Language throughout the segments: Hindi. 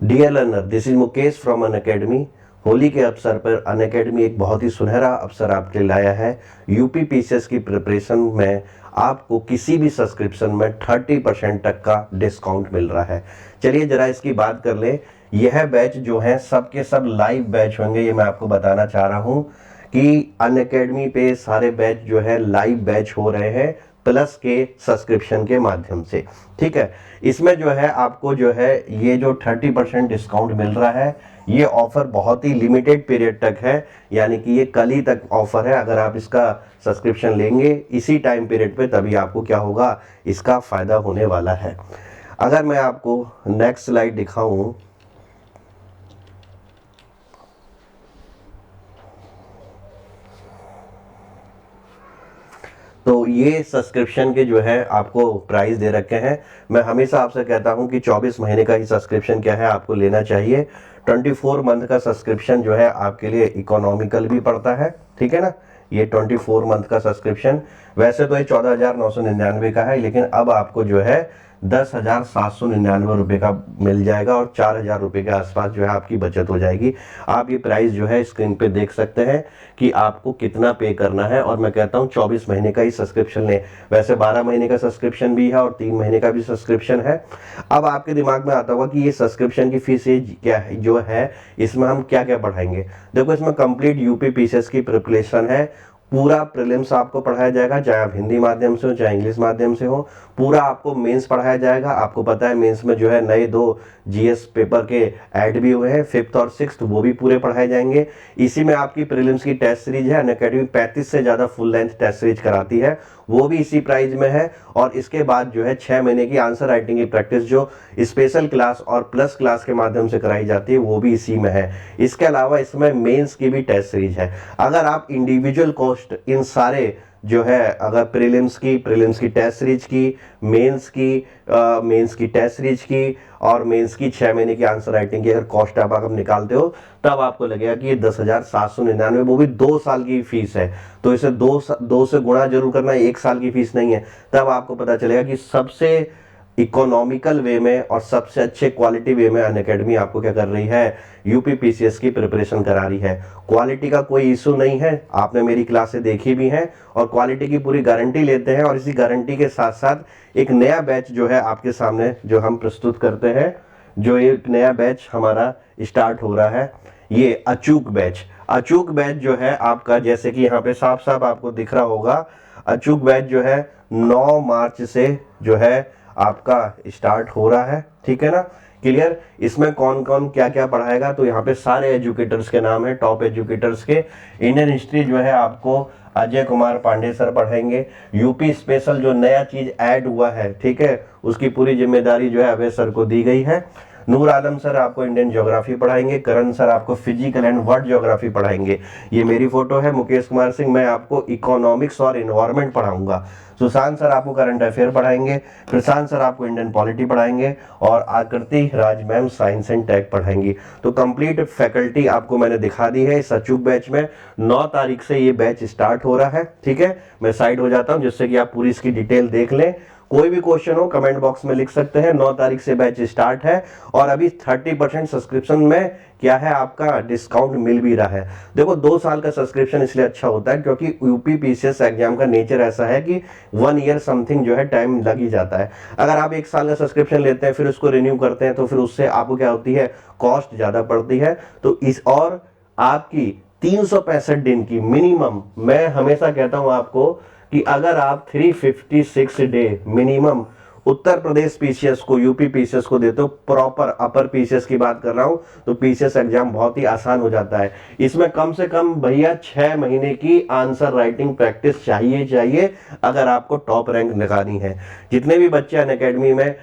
Dear learner, this is Mukesh from Unacademy. Holi के अवसर पर अनअकैडमी एक बहुत ही सुनहरा अवसर आपके लिए लाया है। यूपी पीसीएस की प्रिपरेशन में आपको किसी भी सब्सक्रिप्शन में 30% तक का डिस्काउंट मिल रहा है। चलिए जरा इसकी बात कर ले। यह बैच जो है सब के सब लाइव बैच होंगे, ये मैं आपको बताना चाह रहा हूँ कि अनअकैडमी पे सारे बैच जो है लाइव बैच हो रहे हैं प्लस के सब्सक्रिप्शन के माध्यम से। ठीक है, इसमें जो है आपको जो है ये जो 30% डिस्काउंट मिल रहा है, ये ऑफर बहुत ही लिमिटेड पीरियड तक है, यानी कि ये कल ही तक ऑफर है। अगर आप इसका सब्सक्रिप्शन लेंगे इसी टाइम पीरियड पे तभी आपको क्या होगा, इसका फायदा होने वाला है। अगर मैं आपको नेक्स्ट स्लाइड दिखाऊं तो ये सब्सक्रिप्शन के जो है आपको प्राइस दे रखे हैं। मैं हमेशा आपसे कहता हूं कि 24 महीने का ही सब्सक्रिप्शन क्या है आपको लेना चाहिए। 24 मंथ का सब्सक्रिप्शन जो है आपके लिए इकोनॉमिकल भी पड़ता है, ठीक है ना। ये 24 मंथ का सब्सक्रिप्शन वैसे तो ये 14,999 का है, लेकिन अब आपको जो है 10,799 रुपये का मिल जाएगा और 4,000 रुपये के आसपास जो है आपकी बचत हो जाएगी। आप ये प्राइस जो है स्क्रीन पे देख सकते हैं कि आपको कितना पे करना है। और मैं कहता हूँ 24 महीने का ही सब्सक्रिप्शन लें। वैसे 12 महीने का सब्सक्रिप्शन भी है और 3 महीने का भी सब्सक्रिप्शन है। अब आपके दिमाग में आता होगा कि ये सब्सक्रिप्शन की फीस क्या है जो है, इसमें हम क्या क्या पढ़ाएंगे। देखो, इसमें कंप्लीट यूपी पीसीएस की प्रिपरेशन है। पूरा प्रीलिम्स आपको पढ़ाया जाएगा, चाहे आप हिंदी माध्यम से हो चाहे इंग्लिश माध्यम से हो। पूरा आपको मेंस पढ़ाया जाएगा। आपको पता है मेंस में जो है नए 2 जीएस पेपर के ऐड भी हुए हैं, 5th और 6th, वो भी पूरे पढ़ाए जाएंगे। इसी में आपकी प्रीलिम्स की टेस्ट सीरीज है। अनअकैडमी 35 से ज़्यादा फुल लेंथ टेस्ट सीरीज कराती है, वो भी इसी प्राइस में है। और इसके बाद जो है 6 महीने की आंसर राइटिंग की प्रैक्टिस जो स्पेशल क्लास और प्लस क्लास के माध्यम से कराई जाती है, वो भी इसी में है। इसके अलावा इसमें मेंस की भी टेस्ट सीरीज है। अगर आप इंडिविजुअल कॉस्ट इन सारे जो है, अगर प्रीलिम्स की टेस्ट सीरीज की, मेंस की टेस्ट सीरीज की और मेंस की 6 महीने की आंसर राइटिंग की अगर कॉस्ट आप निकालते हो, तब आपको लगेगा कि ये 10,799, वो भी 2 साल की फीस है। तो इसे दो से गुणा जरूर करना है, 1 साल की फीस नहीं है। तब आपको पता चलेगा कि सबसे इकोनॉमिकल वे में और सबसे अच्छे क्वालिटी वे में अनअकैडमी आपको क्या कर रही है, यूपी पीसीएस की प्रिपरेशन करा रही है। क्वालिटी का कोई इशू नहीं है, आपने मेरी क्लासें देखी भी हैं और क्वालिटी की पूरी गारंटी लेते हैं। और इसी गारंटी के साथ साथ एक नया बैच जो है आपके सामने जो हम प्रस्तुत करते हैं, जो एक नया बैच हमारा स्टार्ट हो रहा है, ये अचूक बैच जो है आपका, जैसे कि यहाँ पे साफ साफ आपको दिख रहा होगा, अचूक बैच जो है 9 मार्च से जो है आपका स्टार्ट हो रहा है। ठीक है ना, क्लियर। इसमें कौन कौन क्या क्या पढ़ाएगा, तो यहाँ पे सारे एजुकेटर्स के नाम है, टॉप एजुकेटर्स के। इंडियन हिस्ट्री जो है आपको अजय कुमार पांडे सर पढ़ाएंगे। यूपी स्पेशल जो नया चीज ऐड हुआ है, ठीक है, उसकी पूरी जिम्मेदारी जो है अभय सर को दी गई है। नूर आलम सर आपको इंडियन ज्योग्राफी पढ़ाएंगे। करण सर आपको फिजिकल एंड वर्ल्ड ज्योग्राफी पढ़ाएंगे। ये मेरी फोटो है, मुकेश कुमार सिंह, मैं आपको इकोनॉमिक्स और इन्वायरमेंट पढ़ाऊंगा। सुशांत सर आपको करंट अफेयर पढ़ाएंगे। प्रशांत सर आपको इंडियन पॉलिटी पढ़ाएंगे और आकृति राज मैम साइंस एंड टेक पढ़ाएंगी। तो कंप्लीट फैकल्टी आपको मैंने दिखा दी है इस अचूक बैच में। 9 तारीख से ये बैच स्टार्ट हो रहा है। ठीक है, मैं साइड हो जाता हूं जिससे कि आप पूरी इसकी डिटेल देख लें। कोई भी क्वेश्चन हो कमेंट बॉक्स में लिख सकते हैं। 9 तारीख से बैच स्टार्ट है और अभी 30% सब्सक्रिप्शन में क्या है, आपका डिस्काउंट मिल भी रहा है। देखो, 2 साल का सब्सक्रिप्शन इसलिए अच्छा होता है क्योंकि यूपी पीसीएस एग्जाम का नेचर ऐसा है कि 1 ईयर समथिंग जो है टाइम लग ही जाता है। अगर आप 1 साल का सब्सक्रिप्शन लेते हैं फिर उसको रिन्यू करते हैं तो फिर उससे आपको क्या होती है, कॉस्ट ज्यादा पड़ती है। तो इस और आपकी 365 दिन की मिनिमम, मैं हमेशा कहता हूं आपको कि अगर आप 356 day minimum Uttar Pradesh PCS को, यूपी पीसीएस को देते हो, प्रॉपर अपर पीसीएस की बात कर रहा हूं, तो पीसीएस एग्जाम बहुत ही आसान हो जाता है। इसमें कम से कम भैया 6 महीने की आंसर राइटिंग प्रैक्टिस चाहिए अगर आपको टॉप रैंक लगानी है। जितने भी बच्चे अनअकैडमी में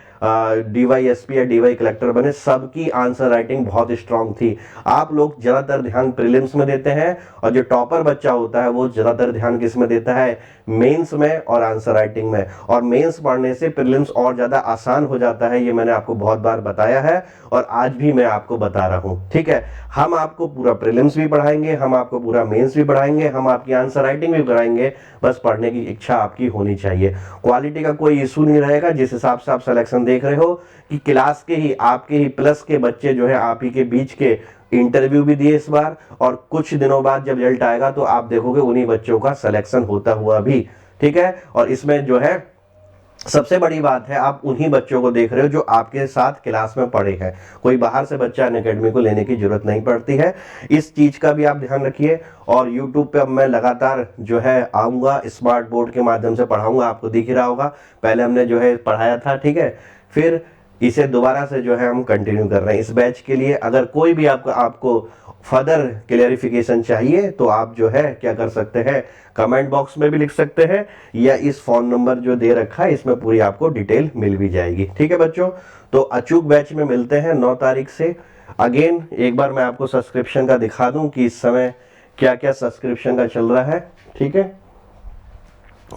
डीवाईएसपी या डीवाई कलेक्टर बने, सबकी आंसर राइटिंग बहुत स्ट्रांग थी। आप लोग ज्यादातर ध्यान प्रीलिम्स में देते हैं और जो टॉपर बच्चा होता है वो ज्यादातर ध्यान किस में देता है, मेंस में और आंसर राइटिंग में। और मेंस पढ़ने से प्रीलिम्स और ज्यादा आसान हो जाता है, ये मैंने आपको बहुत बार बताया है और आज भी मैं आपको बता रहा हूं। ठीक है, हम आपको पूरा प्रीलिम्स भी पढ़ाएंगे, हम आपको पूरा मेंस भी पढ़ाएंगे, हम आपकी आंसर राइटिंग भी कराएंगे। बस पढ़ने की इच्छा आपकी होनी चाहिए। क्वालिटी का कोई इशू नहीं रहेगा। जिस हिसाब से आप सिलेक्शन देख रहे हो कि क्लास के ही आपके ही प्लस के बच्चे जो है आप ही के बीच के इंटरव्यू भी दिए इस बार, और कुछ दिनों बाद जब रिजल्ट आएगा तो आप देखोगे उन्हीं बच्चों का सिलेक्शन होता हुआ भी, ठीक है। और इसमें जो है सबसे बड़ी बात है, आप उन्हीं बच्चों को देख रहे हो जो आपके साथ क्लास में पढ़े हैं, कोई बाहर से बच्चा अनअकैडमी को लेने की जरूरत नहीं पड़ती है। इस चीज का भी आप ध्यान रखिए। और YouTube पे अब मैं लगातार जो है आऊंगा, स्मार्ट बोर्ड के माध्यम से पढ़ाऊंगा, आपको दिख ही रहा होगा। पहले हमने जो है पढ़ाया था, ठीक है, फिर इसे दोबारा से जो है हम कंटिन्यू कर रहे हैं इस बैच के लिए। अगर कोई भी आपको फर्दर क्लेरिफिकेशन चाहिए तो आप जो है क्या कर सकते हैं, कमेंट बॉक्स में भी लिख सकते हैं, या इस फोन नंबर जो दे रखा है इसमें पूरी आपको डिटेल मिल भी जाएगी, ठीक है बच्चों। तो अचूक बैच में मिलते हैं 9 तारीख से। अगेन एक बार मैं आपको सब्सक्रिप्शन का दिखा दूं कि इस समय क्या क्या सब्सक्रिप्शन का चल रहा है, ठीक है,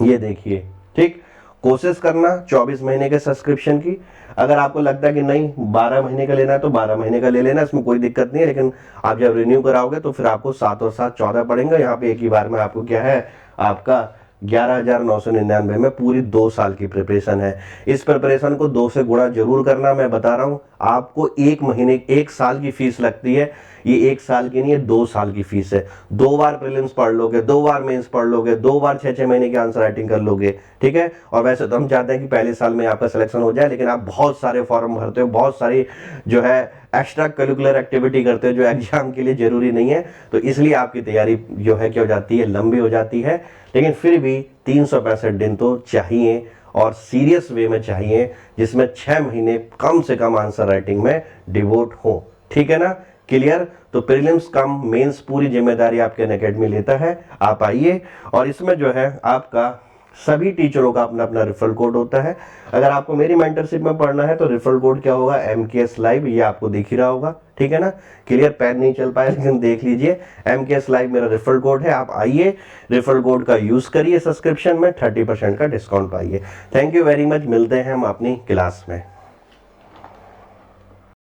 ये देखिए, ठीक। कोशिश करना 24 महीने के सब्सक्रिप्शन की। अगर आपको लगता है कि नहीं 12 महीने का लेना है तो 12 महीने का ले लेना, इसमें कोई दिक्कत नहीं है। लेकिन आप जब रिन्यू कराओगे तो फिर आपको 7 और 7 14 पड़ेंगे। यहाँ पे एक ही बार में आपको क्या है, आपका 11,999 में पूरी 2 साल की प्रिपरेशन है। इस प्रिपरेशन को 2 से गुणा जरूर करना। मैं बता रहा हूँ आपको 1 साल की फीस लगती है, ये 1 साल की नहीं है, 2 साल की फीस है। 2 बार प्रीलिम्स पढ़ लोगे, 2 बार मेंस पढ़ लोगे, 2 बार 6-6 महीने की आंसर राइटिंग कर लोगे, ठीक है। और वैसे तो हम चाहते हैं कि पहले साल में आपका सिलेक्शन हो जाए, लेकिन आप बहुत सारे फॉर्म भरते हो, बहुत सारी जो है एक्स्ट्रा करिकुलर एक्टिविटी करते हो जो एग्जाम के लिए जरूरी नहीं है, तो इसलिए आपकी तैयारी जो है क्या हो जाती है, लंबी हो जाती है। लेकिन फिर भी 365 दिन तो चाहिए, और सीरियस वे में चाहिए, जिसमें 6 महीने कम से कम आंसर राइटिंग में डिवोट हो, ठीक है ना। क्लियर। तो प्रीलिम्स कम मेंस पूरी जिम्मेदारी आपके अनअकैडमी लेता है। आप आइए, और इसमें जो है आपका सभी टीचरों का अपना अपना रेफरल कोड होता है। अगर आपको मेरी मेंटरशिप में पढ़ना है तो रेफरल कोड क्या होगा, MKS लाइव, ये आपको दिख ही रहा होगा, ठीक है ना। क्लियर। पेन नहीं चल पाया लेकिन देख लीजिए, MKS लाइव मेरा रेफरल कोड है। आप आइए, रेफरल कोड का यूज करिए, सब्सक्रिप्शन में 30% का डिस्काउंट पाइए। Thank you very much. मिलते हैं हम अपनी क्लास में।